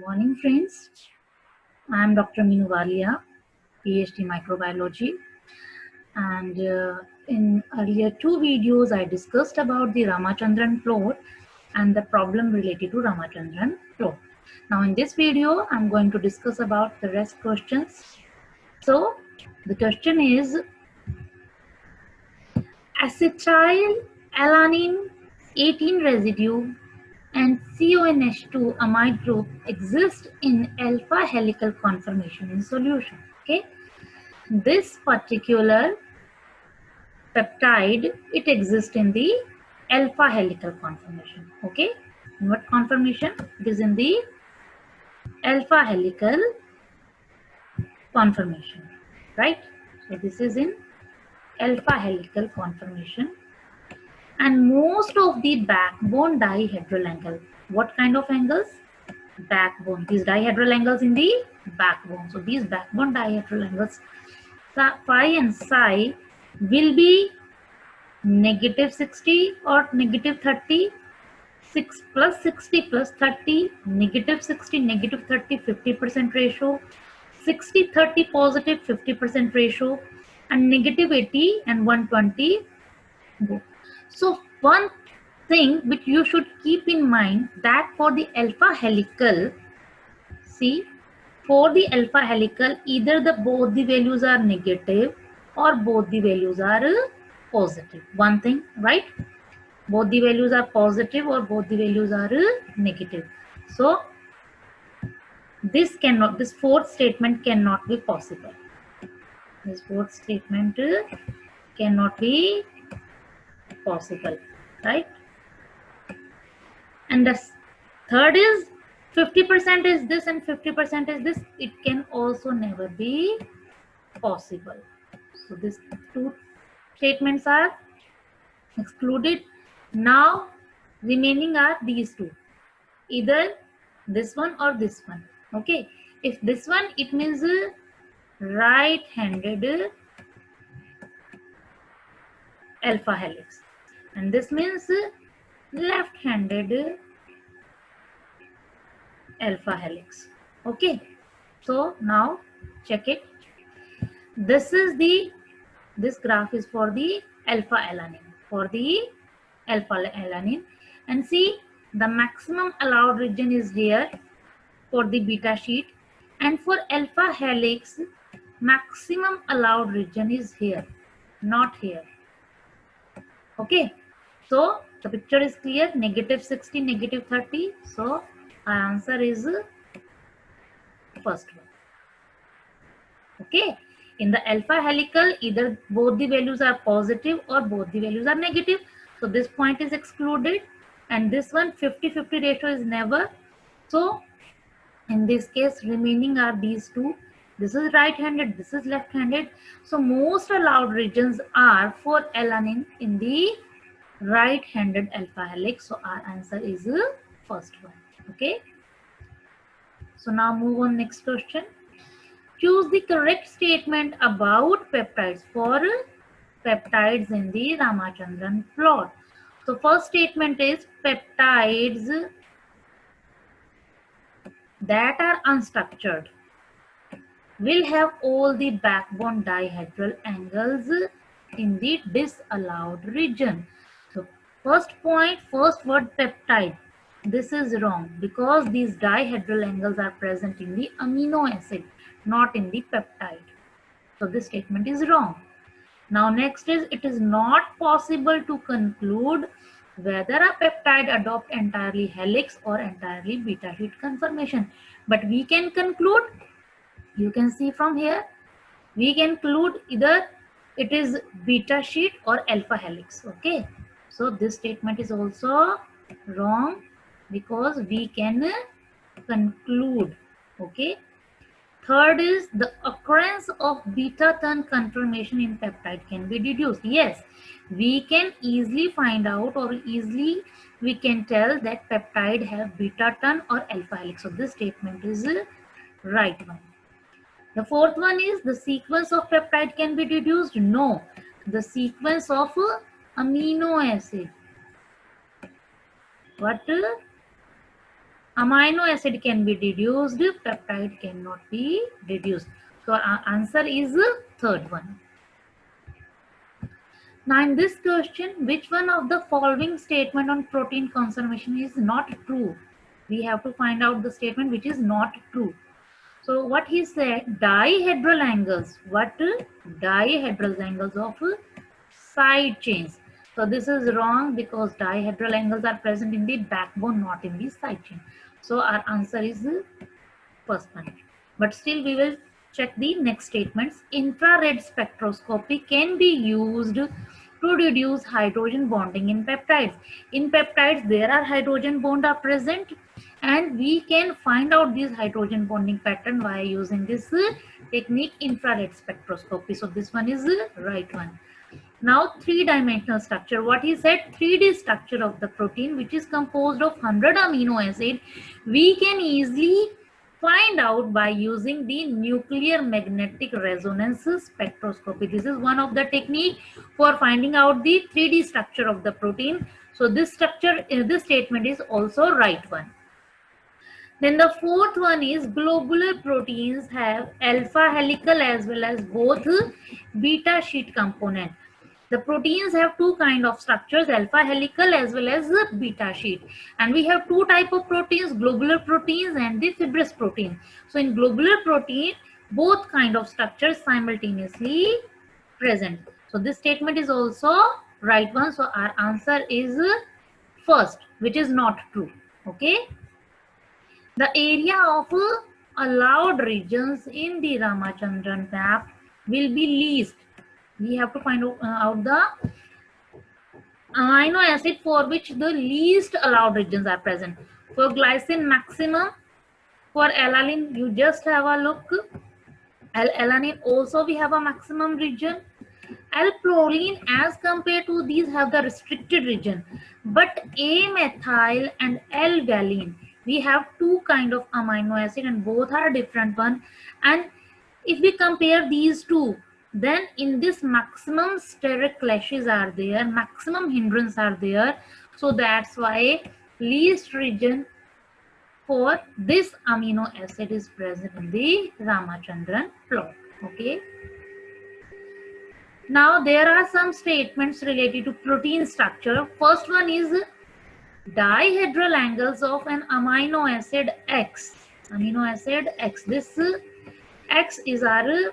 Morning, friends. I am Dr. Meenu Walia, PhD Microbiology, and in earlier two videos, I discussed about the Ramachandran plot and the problem related to Ramachandran plot. Now, in this video, I'm going to discuss about the rest questions. So, the question is acetylalanine 18 residue and CONH2 amide group exist in alpha helical conformation in solution. Okay, this particular peptide, it exists in the alpha helical conformation. Okay, in what conformation? It is in the alpha helical conformation, right? So this is in alpha helical conformation, and most of the backbone dihedral angle. What kind of angles? Backbone. These dihedral angles in the backbone. So these backbone dihedral angles, phi and psi, will be negative 60 or negative 30, 6 plus 60 plus 30, negative 60, negative 30, 50% ratio, 60, 30 positive, 50% ratio, and negative 80 and 120 go. So one thing which you should keep in mind, that for the alpha helical, see, for the alpha helical, either both the values are negative or both the values are positive. One thing, right? Both the values are positive or both the values are negative. So this fourth statement cannot be possible. This fourth statement cannot be possible, right? And the third is 50% is this and 50% is this. It can also never be possible. So these two statements are excluded. Now remaining are these two, either this one or this one. Okay, if this one, it means right-handed alpha helix, and this means left-handed alpha helix. Okay, so now check it. This graph is for the alpha alanine, and see, the maximum allowed region is here for the beta sheet, and for alpha helix maximum allowed region is here, not here. Okay, so the picture is clear, negative 60, negative 30. So our answer is first one. Okay, in the alpha helical, either both the values are positive or both the values are negative. So this point is excluded, and this one 50-50 ratio is never. So in this case, remaining are these two. This is right-handed, this is left-handed. So most allowed regions are for alanine in the right-handed alpha helix. So our answer is first one. Okay. So now move on next question. Choose the correct statement about peptides for peptides in the Ramachandran plot. So first statement is peptides that are unstructured will have all the backbone dihedral angles in the disallowed region. So first point, first word peptide. This is wrong because these dihedral angles are present in the amino acid, not in the peptide. So this statement is wrong. Now next is, it is not possible to conclude whether a peptide adopt entirely helix or entirely beta sheet conformation. But we can conclude, you can see from here, we can conclude either it is beta sheet or alpha helix. Okay, so this statement is also wrong because we can conclude. Okay, third is, the occurrence of beta turn conformation in peptide can be deduced. Yes, we can easily find out, or easily we can tell that peptide have beta turn or alpha helix. So this statement is right one. The fourth one is, the sequence of peptide can be deduced. No, the sequence of amino acid. What? Amino acid can be reduced, peptide cannot be reduced. So our answer is third one. Now in this question, which one of the following statement on protein conservation is not true? We have to find out the statement which is not true. So what he said, dihedral angles. What? Dihedral angles of side chains. So this is wrong because dihedral angles are present in the backbone, not in the side chain. So our answer is first one. But still we will check the next statements. Infrared spectroscopy can be used to reduce hydrogen bonding in peptides. In peptides, there are hydrogen bond are present, and we can find out this hydrogen bonding pattern by using this technique, infrared spectroscopy. So this one is the right one. Now three-dimensional structure. What he said, 3D structure of the protein, which is composed of 100 amino acid, we can easily find out by using the nuclear magnetic resonance spectroscopy. This is one of the technique for finding out the 3D structure of the protein. So this structure, this statement is also right one. Then the fourth one is globular proteins have alpha helical as well as both beta sheet component. The proteins have two kind of structures, alpha helical as well as beta sheet. And we have two type of proteins, globular proteins and the fibrous protein. So in globular protein, both kind of structures simultaneously present. So this statement is also right one. So our answer is first, which is not true. Okay. The area of allowed regions in the Ramachandran map will be least. We have to find out the amino acid for which the least allowed regions are present. For glycine maximum, for alanine you just have a look. Alanine also we have a maximum region. L-proline as compared to these have the restricted region, but A-methyl and L-valine we have two kind of amino acid and both are different one. And if we compare these two, then in this maximum steric clashes are there, maximum hindrance are there. So that's why least region for this amino acid is present in the Ramachandran plot. Okay. Now there are some statements related to protein structure. First one is dihedral angles of an amino acid X. Amino acid X. This X is our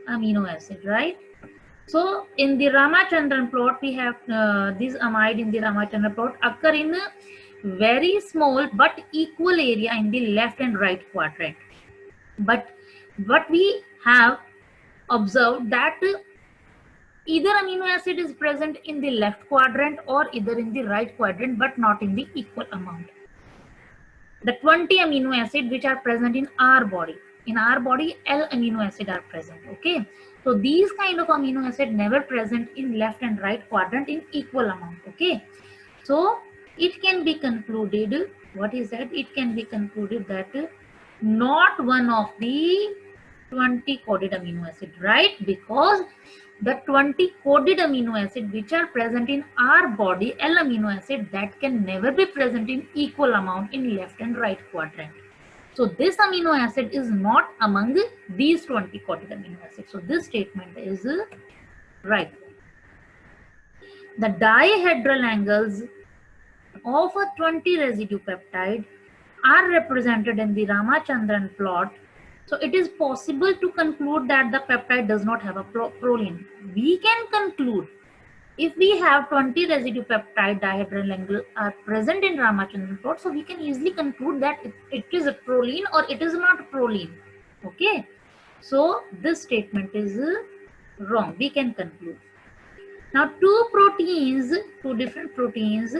amino acid, right? So in the Ramachandran plot, we have this amide in the Ramachandran plot occur in very small but equal area in the left and right quadrant. But what we have observed that either amino acid is present in the left quadrant or either in the right quadrant, but not in the equal amount. The 20 amino acid which are present in our body, L amino acid are present. Okay, so these kind of amino acid never present in left and right quadrant in equal amount. Okay, so it can be concluded, what is that? It can be concluded that not one of the 20 coded amino acid, right? Because the 20 coded amino acid which are present in our body, L amino acid, that can never be present in equal amount in left and right quadrant. So this amino acid is not among these 20 coded amino acids. So this statement is right. The dihedral angles of a 20 residue peptide are represented in the Ramachandran plot. So it is possible to conclude that the peptide does not have a proline. We can conclude if we have 20 residue peptide dihedral angle are present in Ramachandran plot, so we can easily conclude that it is a proline or it is not proline. Okay, so this statement is wrong. We can conclude. Now two different proteins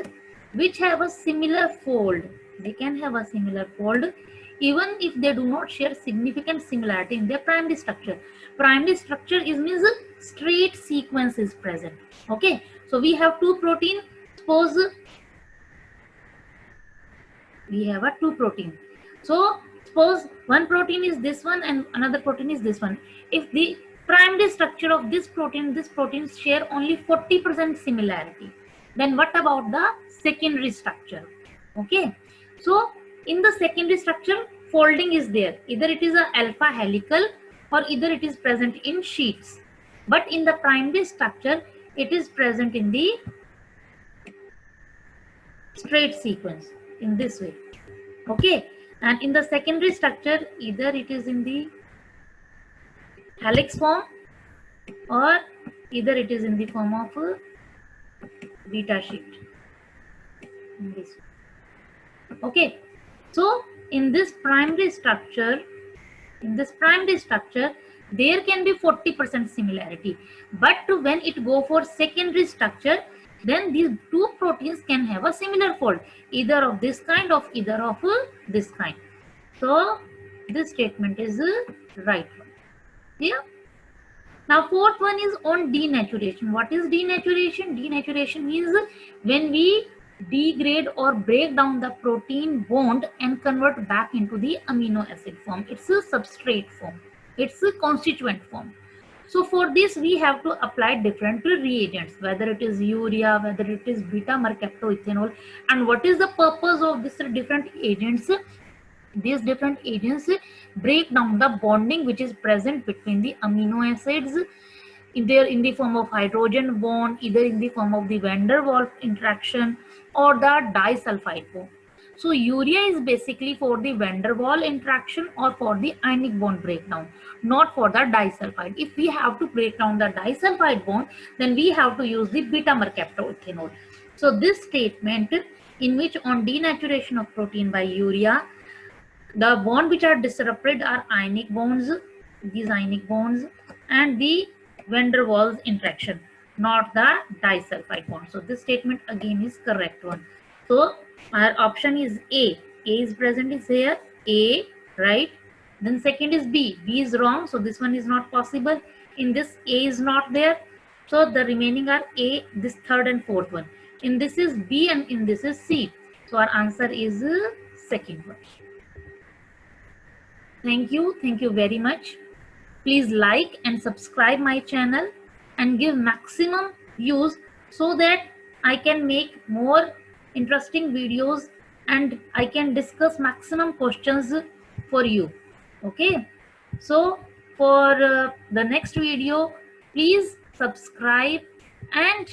which have a similar fold, they can have a similar fold even if they do not share significant similarity in their primary structure. Primary structure is means a straight sequence is present. Okay, so we have two protein. Suppose we have a two protein. So suppose one protein is this one and another protein is this one. If the primary structure of this protein share only 40% similarity, then what about the secondary structure? Okay, so In the secondary structure, folding is there. Either it is a alpha helical or either it is present in sheets. But in the primary structure, it is present in the straight sequence in this way. Okay, and in the secondary structure, either it is in the helix form or either it is in the form of beta sheet in this way. Okay, so in this primary structure, there can be 40% similarity, but when it go for secondary structure, then these two proteins can have a similar fold, either of this kind or either of this kind. So this statement is right one. Yeah. Now fourth one is on denaturation. What is denaturation? Denaturation is when we degrade or break down the protein bond and convert back into the amino acid form. It's a substrate form. It's a constituent form. So for this we have to apply different reagents, whether it is urea, whether it is beta mercaptoethanol. And what is the purpose of these different agents? These different agents break down the bonding which is present between the amino acids, either in the form of hydrogen bond, either in the form of the van der Waals interaction or the disulfide bond. So urea is basically for the van der Waals interaction or for the ionic bond breakdown, not for the disulfide. If we have to break down the disulfide bond, then we have to use the beta mercaptoethanol. So this statement, in which on denaturation of protein by urea, the bonds which are disrupted are ionic bonds, these ionic bonds, and the van der Waals interaction, not the disulfide bond. So this statement again is correct one. So our option is A. A is present is here, A, right? Then second is B. B is wrong, so this one is not possible. In this, A is not there. So the remaining are A, this third and fourth one. In this is B and in this is C. So our answer is second one. Thank you very much. Please like and subscribe my channel and give maximum views so that I can make more interesting videos and I can discuss maximum questions for you. Okay, so for the next video, please subscribe and